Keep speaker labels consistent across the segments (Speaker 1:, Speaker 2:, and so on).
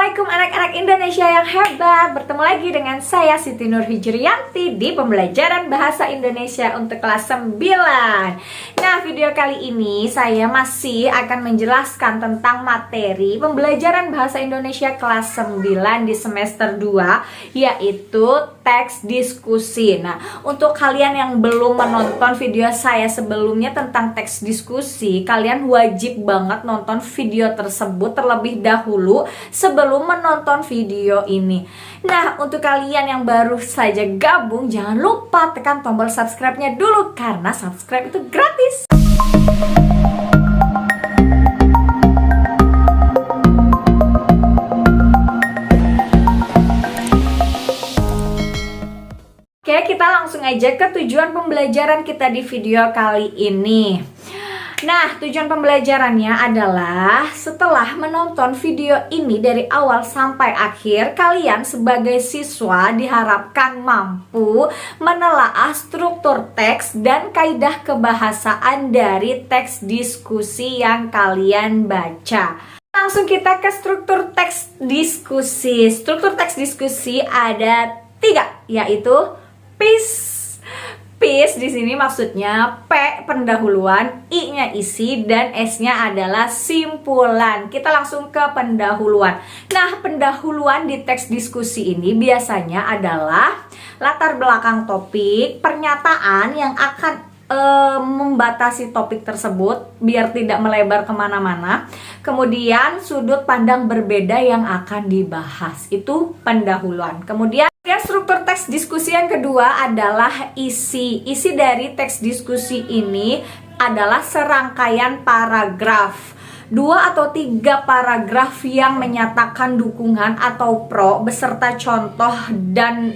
Speaker 1: Assalamualaikum anak-anak Indonesia yang hebat. Bertemu lagi dengan saya Siti Nur Hijriyanti di pembelajaran bahasa Indonesia untuk kelas 9. Nah, video kali ini saya masih akan menjelaskan tentang materi pembelajaran bahasa Indonesia kelas 9 di semester 2, yaitu teks diskusi. Nah, untuk kalian yang belum menonton video saya sebelumnya tentang teks diskusi, kalian wajib banget nonton video tersebut terlebih dahulu sebelum menonton video ini. Nah, untuk kalian yang baru saja gabung, jangan lupa tekan tombol subscribe-nya dulu karena subscribe itu gratis. Oke, kita langsung aja ke tujuan pembelajaran kita di video kali ini. Nah, tujuan pembelajarannya adalah setelah menonton video ini dari awal sampai akhir, kalian sebagai siswa diharapkan mampu menelaah struktur teks dan kaidah kebahasaan dari teks diskusi yang kalian baca. Langsung kita ke struktur teks diskusi. Struktur teks diskusi ada 3, yaitu PIS. PIS di sini maksudnya P pendahuluan, I-nya isi, dan S-nya adalah simpulan. Kita langsung ke pendahuluan. Nah, pendahuluan di teks diskusi ini biasanya adalah latar belakang topik, pernyataan yang akan membatasi topik tersebut biar tidak melebar kemana-mana. Kemudian sudut pandang berbeda yang akan dibahas, itu pendahuluan. Kemudian struktur teks diskusi yang kedua adalah isi. Isi dari teks diskusi ini adalah serangkaian paragraf, 2 atau 3 paragraf yang menyatakan dukungan atau pro beserta contoh dan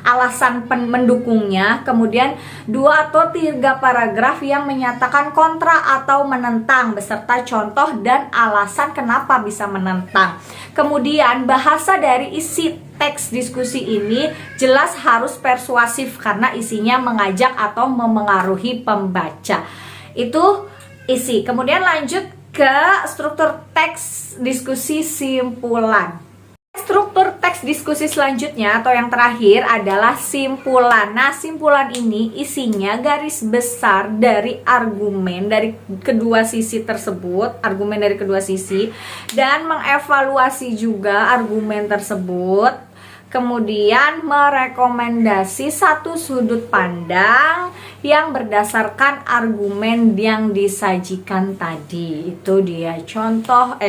Speaker 1: alasan mendukungnya. Kemudian 2 atau 3 paragraf yang menyatakan kontra atau menentang beserta contoh dan alasan kenapa bisa menentang. Kemudian bahasa dari isi teks diskusi ini jelas harus persuasif karena isinya mengajak atau memengaruhi pembaca. Itu isi. Kemudian lanjut ke struktur teks diskusi simpulan. Struktur teks diskusi selanjutnya atau yang terakhir adalah simpulan. Nah, simpulan ini isinya garis besar dari argumen dari kedua sisi tersebut, argumen dari kedua sisi, dan mengevaluasi juga argumen tersebut. Kemudian merekomendasi satu sudut pandang yang berdasarkan argumen yang disajikan tadi. Itu dia contoh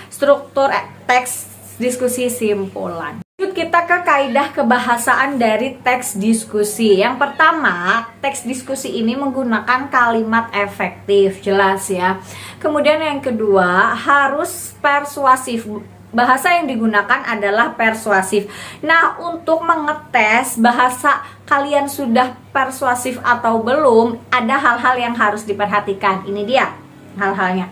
Speaker 1: struktur teks diskusi simpulan. Lanjut kita ke kaidah kebahasaan dari teks diskusi. Yang pertama, teks diskusi ini menggunakan kalimat efektif, jelas ya. Kemudian yang kedua, harus persuasif. Bahasa yang digunakan adalah persuasif. Nah, untuk mengetes bahasa kalian sudah persuasif atau belum, ada hal-hal yang harus diperhatikan. Ini dia hal-halnya.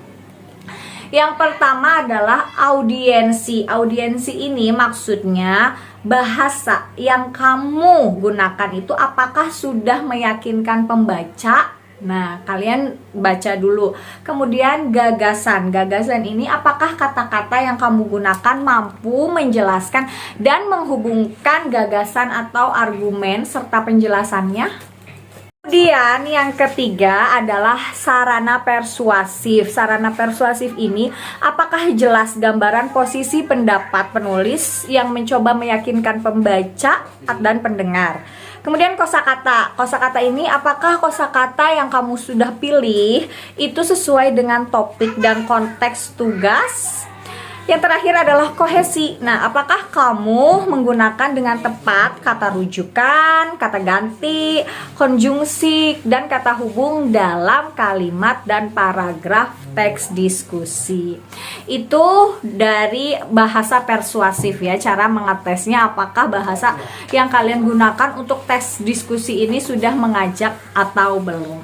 Speaker 1: Yang pertama adalah audiensi. Audiensi ini maksudnya bahasa yang kamu gunakan itu apakah sudah meyakinkan pembaca. Nah, kalian baca dulu. Kemudian gagasan. Gagasan ini apakah kata-kata yang kamu gunakan mampu menjelaskan dan menghubungkan gagasan atau argumen serta penjelasannya. Kemudian yang ketiga adalah sarana persuasif. Sarana persuasif ini apakah jelas gambaran posisi pendapat penulis yang mencoba meyakinkan pembaca dan pendengar. Kemudian kosakata. Kosakata ini apakah kosakata yang kamu sudah pilih itu sesuai dengan topik dan konteks tugas. Yang terakhir adalah kohesi. Nah, apakah kamu menggunakan dengan tepat kata rujukan, kata ganti, konjungsi, dan kata hubung dalam kalimat dan paragraf teks diskusi. Itu dari bahasa persuasif ya, cara mengetesnya apakah bahasa yang kalian gunakan untuk tes diskusi ini sudah mengajak atau belum.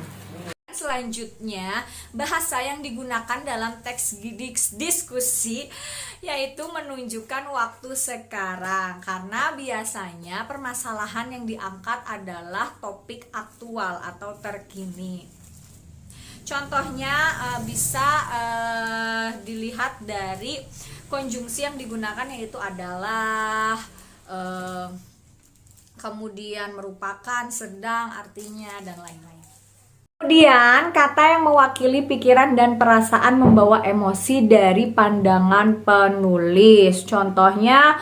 Speaker 1: Selanjutnya, bahasa yang digunakan dalam teks diskusi yaitu menunjukkan waktu sekarang, karena biasanya permasalahan yang diangkat adalah topik aktual atau terkini. Contohnya bisa dilihat dari konjungsi yang digunakan, yaitu adalah kemudian merupakan, sedang, artinya, dan lain-lain. Kemudian kata yang mewakili pikiran dan perasaan membawa emosi dari pandangan penulis. Contohnya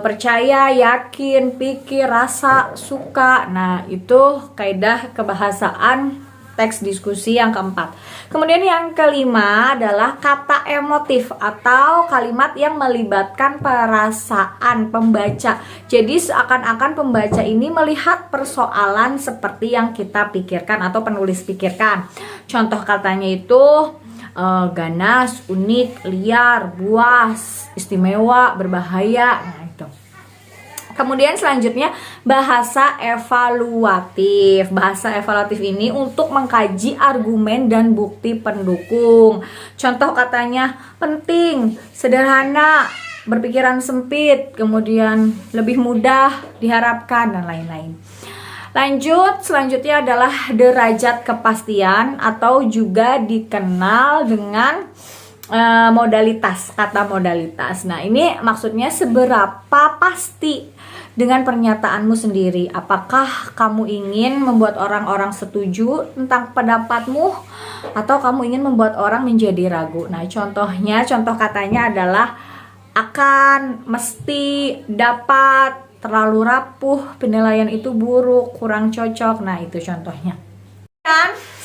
Speaker 1: percaya, yakin, pikir, rasa, suka. Nah, itu kaidah kebahasaan teks diskusi yang keempat. Kemudian yang kelima adalah kata emotif atau kalimat yang melibatkan perasaan pembaca. Jadi seakan-akan pembaca ini melihat persoalan seperti yang kita pikirkan atau penulis pikirkan. Contoh katanya itu ganas, unik, liar, buas, istimewa, berbahaya. Nah, itu. Kemudian selanjutnya bahasa evaluatif. Bahasa evaluatif ini untuk mengkaji argumen dan bukti pendukung. Contoh katanya penting, sederhana, berpikiran sempit, kemudian lebih mudah diharapkan, dan lain-lain. Lanjut, selanjutnya adalah derajat kepastian atau juga dikenal dengan modalitas, kata modalitas. Nah, ini maksudnya seberapa pasti dengan pernyataanmu sendiri. Apakah kamu ingin membuat orang-orang setuju tentang pendapatmu atau kamu ingin membuat orang menjadi ragu. Nah, contohnya, contoh katanya adalah akan, mesti, dapat, terlalu rapuh, penilaian itu buruk, kurang cocok. Nah, itu contohnya.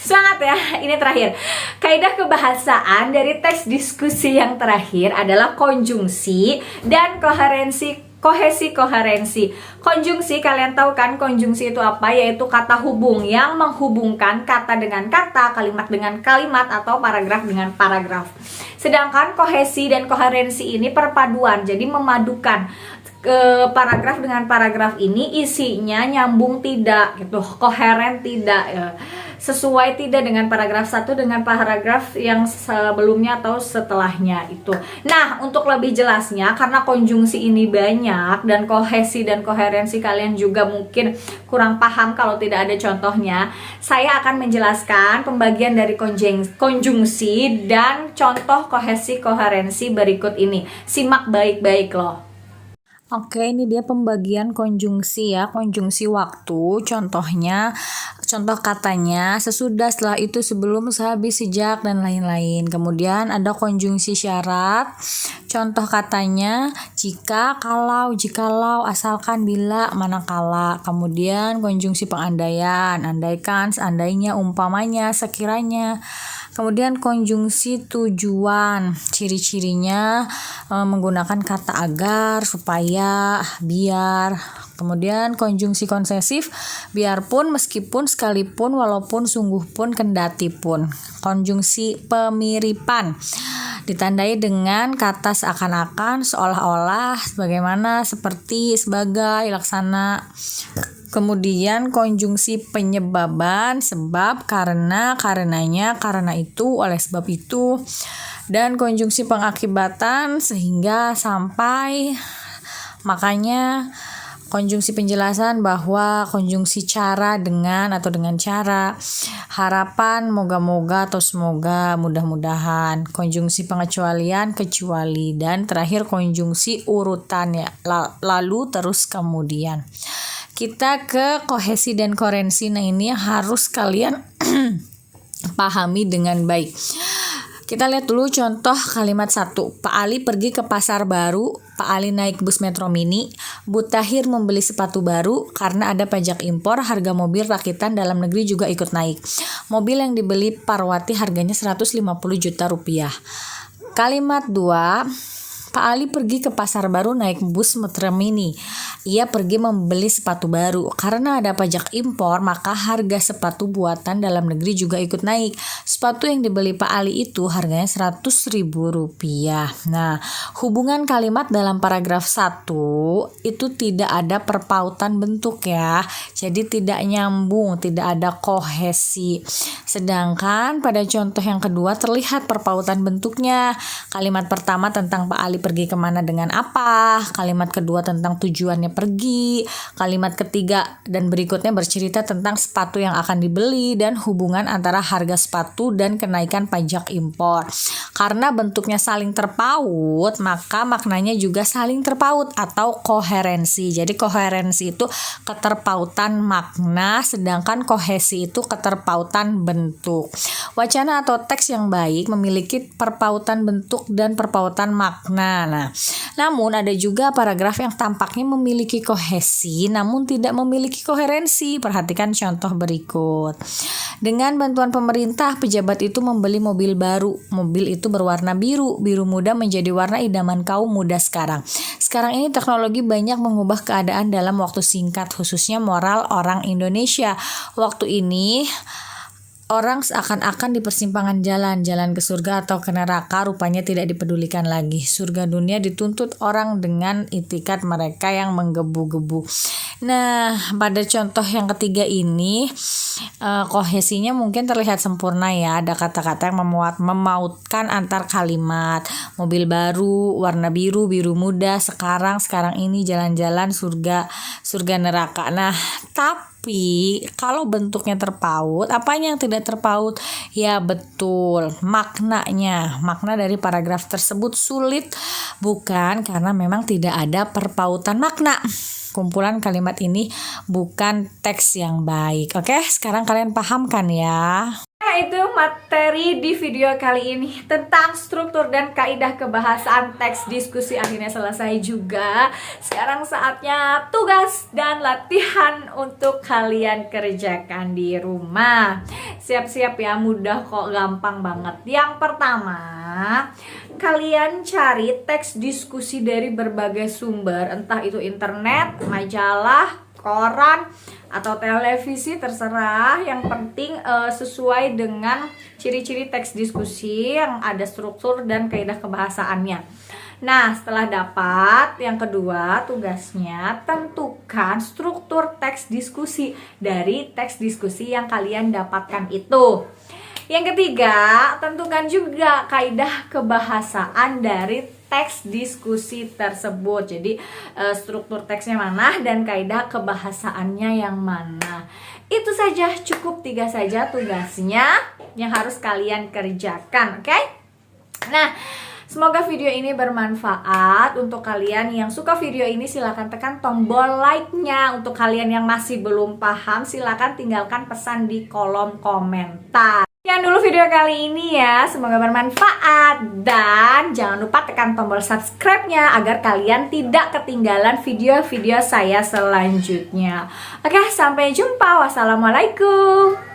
Speaker 1: Semangat ya, ini terakhir. Kaidah kebahasaan dari teks diskusi yang terakhir adalah konjungsi dan kohesi koherensi. Konjungsi, kalian tahu kan konjungsi itu apa? Yaitu kata hubung yang menghubungkan kata dengan kata, kalimat dengan kalimat, atau paragraf dengan paragraf. Sedangkan kohesi dan koherensi ini perpaduan, jadi memadukan paragraf dengan paragraf ini isinya nyambung tidak gitu, koheren tidak, sesuai tidak dengan paragraf satu dengan paragraf yang sebelumnya atau setelahnya itu. Nah, untuk lebih jelasnya, karena konjungsi ini banyak dan kohesi dan koherensi kalian juga mungkin kurang paham kalau tidak ada contohnya, saya akan menjelaskan pembagian dari konjungsi dan contoh kohesi koherensi berikut ini. Simak baik-baik loh. Oke, ini dia pembagian konjungsi ya, konjungsi waktu. Contohnya, contoh katanya, sesudah, setelah itu, sebelum, sehabis, sejak, dan lain-lain. Kemudian ada konjungsi syarat. Contoh katanya, jika, kalau, jikalau, asalkan, bila, manakala. Kemudian konjungsi pengandaian, andaikan, seandainya, umpamanya, sekiranya. Kemudian konjungsi tujuan, ciri-cirinya menggunakan kata agar, supaya, biar. Kemudian konjungsi konsesif, biarpun, meskipun, sekalipun, walaupun, sungguh pun, kendati pun. Konjungsi pemiripan, ditandai dengan kata seakan-akan, seolah-olah, sebagaimana, seperti, sebagai, laksana. Kemudian konjungsi penyebaban, sebab, karena, karenanya, karena itu, oleh sebab itu. Dan konjungsi pengakibatan, sehingga, sampai, makanya. Konjungsi penjelasan, bahwa, konjungsi cara, dengan atau dengan cara, harapan, moga-moga atau semoga, mudah-mudahan. Konjungsi pengecualian, kecuali. Dan terakhir konjungsi urutan ya, lalu, terus, kemudian. Kita ke kohesi dan koherensi. Nah, ini harus kalian pahami dengan baik. Kita lihat dulu contoh kalimat 1. Pak Ali pergi ke pasar baru. Pak Ali naik bus Metro Mini. Bu Tahir membeli sepatu baru. Karena ada pajak impor, harga mobil rakitan dalam negeri juga ikut naik. Mobil yang dibeli Parwati harganya 150 juta rupiah. Kalimat 2. Pak Ali pergi ke pasar baru naik bus Metro Mini. Ia pergi membeli sepatu baru. Karena ada pajak impor, maka harga sepatu buatan dalam negeri juga ikut naik. Sepatu yang dibeli Pak Ali itu harganya 100.000 rupiah. Nah, hubungan kalimat dalam paragraf 1 itu tidak ada perpautan bentuk ya. Jadi tidak nyambung, tidak ada kohesi. Sedangkan pada contoh yang kedua terlihat perpautan bentuknya. Kalimat pertama tentang Pak Ali
Speaker 2: pergi kemana dengan apa. Kalimat kedua tentang tujuannya pergi. Kalimat ketiga dan berikutnya bercerita tentang sepatu yang akan dibeli dan hubungan antara harga sepatu dan kenaikan pajak impor. Karena bentuknya saling terpaut, maka maknanya juga saling terpaut atau koherensi. Jadi koherensi itu keterpautan makna, sedangkan kohesi itu keterpautan bentuk. Wacana atau teks yang baik memiliki perpautan bentuk dan perpautan makna. Namun ada juga paragraf yang tampaknya memiliki kohesi namun tidak memiliki koherensi. Perhatikan contoh berikut. Dengan bantuan pemerintah, pejabat itu membeli mobil baru. Mobil itu berwarna biru. Biru muda menjadi warna idaman kaum muda sekarang. Sekarang ini teknologi banyak mengubah keadaan dalam waktu singkat, khususnya moral orang Indonesia. Waktu ini orang seakan-akan di persimpangan jalan ke surga atau ke neraka rupanya tidak dipedulikan lagi. Surga dunia dituntut orang dengan itikat mereka yang menggebu-gebu. Nah, pada contoh yang ketiga ini kohesinya mungkin terlihat sempurna ya. Ada kata-kata yang memautkan antar kalimat. Mobil baru, warna biru, biru muda, sekarang ini jalan-jalan surga neraka. Nah, tapi kalau bentuknya terpaut, apanya yang tidak terpaut? Ya betul, maknanya. Makna dari paragraf tersebut sulit, bukan karena memang tidak ada perpautan makna. Kumpulan kalimat ini bukan teks yang baik. Oke, sekarang kalian paham kan ya?
Speaker 1: Itu materi di video kali ini tentang struktur dan kaidah kebahasaan teks diskusi akhirnya selesai juga. Sekarang saatnya tugas dan latihan untuk kalian kerjakan di rumah. Siap-siap ya, mudah kok, gampang banget. Yang pertama, kalian cari teks diskusi dari berbagai sumber, entah itu internet, majalah, koran, atau televisi, terserah. Yang penting sesuai dengan ciri-ciri teks diskusi yang ada struktur dan kaidah kebahasaannya. Nah, setelah dapat, yang kedua tugasnya tentukan struktur teks diskusi dari teks diskusi yang kalian dapatkan itu. Yang ketiga, tentukan juga kaidah kebahasaan dari teks diskusi tersebut. Jadi struktur teksnya mana dan kaidah kebahasaannya yang mana. Itu saja, cukup 3 saja tugasnya yang harus kalian kerjakan, oke? Nah, semoga video ini bermanfaat. Untuk kalian yang suka video ini, silahkan tekan tombol like-nya. Untuk kalian yang masih belum paham, silahkan tinggalkan pesan di kolom komentar. Sekian dulu video kali ini ya, semoga bermanfaat. Dan jangan lupa tekan tombol subscribe-nya agar kalian tidak ketinggalan video-video saya selanjutnya. Oke, sampai jumpa. Wassalamualaikum.